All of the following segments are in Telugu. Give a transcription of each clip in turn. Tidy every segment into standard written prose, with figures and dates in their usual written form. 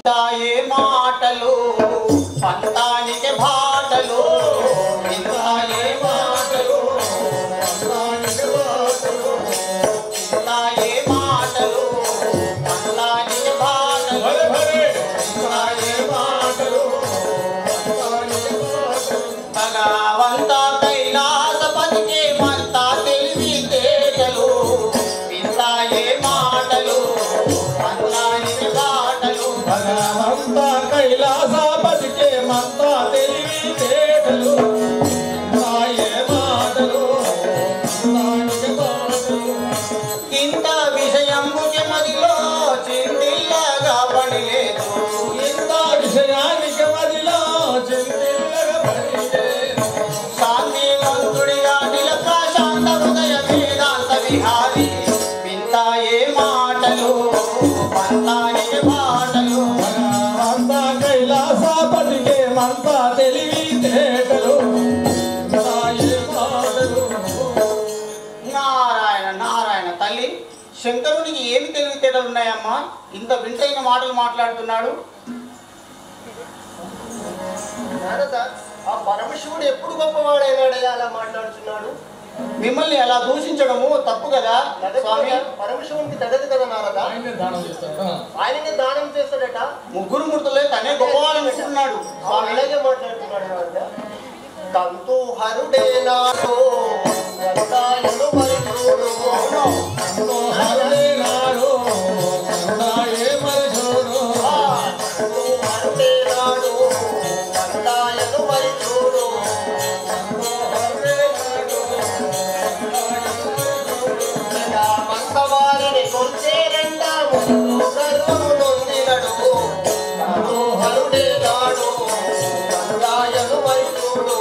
తాయే మాటలు పంతానికి బాటలు తాయే మాటలు పంతానికి బాటలు తాయే మాటలు పంతానికి బాటలు తాయే మాటలు పంతానికి బాటలు భగవంత కైలాసపతికి మంతా తెలివి తేటలు తాయే మాటలు పంతానికి బాటలు భగవంత కైలాసపతికి మంతా తెలివి తేటలు తాయే మాటలు పంతానికి బాటలు ఇంత విషయంబుకి మదిలో చిందిల్లగా పడిలేదు ఇంత విషయానికి మదిలో చిందిల్లగా పడిలేదు శాంతి మంత్రుడిగా నిలక శాంత హృదయ వేదాంత విహారి వింతాయే మాటలు పంతానికి బాటలు భగవంత కైలాసపతికి మంతా తెలివి తేటలు తాయే మాటలు నారాయణ నారాయణ తల్లి శంకరునికి ఏమి తెలివితేటలు ఉన్నాయమ్మా ఇంత వింతైన మాటలు మాట్లాడుతున్నాడు ఆ పరమశివుడు ఎప్పుడు గొప్పవాడైనాడయ్యా అలా మాట్లాడుతున్నాడు మిమ్మల్ని అలా దూషించడము తప్పు కదా స్వామి పరమశివునికి తగదు కదా నారద ఆయననే దానం చేస్తాడట ముగ్గురు మూర్తులే తనే గొప్పవాడనుకుంటున్నాడు స్వామి ఇలాగే మాట్లాడుతున్నాడు నారద తంతు హరుడే నాడు రంగాయను మరిచూడు తంతు హరుడే నాడు రంగాయే మరిచూడు తంతు హరుడే నాడు రంగాయను మరిచూడు మంతవారిని కొలిచే రెండాము గర్వము నొందినడు తంతు హరుడే నాడు రంగాయను మరిచూడు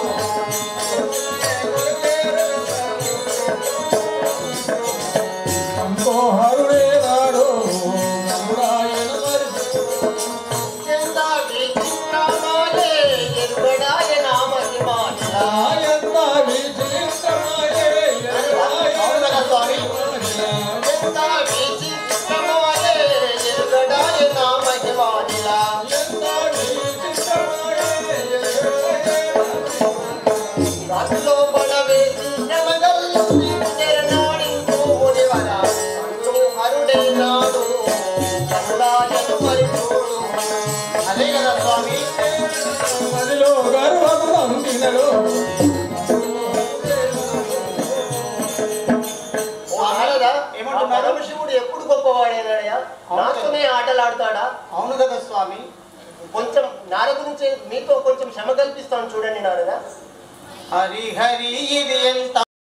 తంతు హరుడే నాడు రంగాయను మరిచూడు ఎంత విచిత్రమాయే ఎరుగడాయ నా మహిమానిలా ఎంత విచిత్రమాయే అవును కదా స్వామి ఎంత విచిత్రమాయే ఎరుగడాయ నా మహిమానిలా రాతిలో పడవేసి శ్రమగల్లు శరణాడించు మునివరా తంతు హరుడే నాడు రంగాయను మరిచూడు అదే కదా స్వామి మదిలో గర్వము నందినడు ఏమంటున్నారు పరమశివుడు ఎప్పుడు గొప్పవాడేనాడయ్యా నాతోనే ఆటలాడతాడా అవును కదా స్వామి కొంచెం నారద గురించి మీతో కొంచెం క్షమ కల్పిస్తాను చూడండి నారద హరి హరి ఇది ఎంత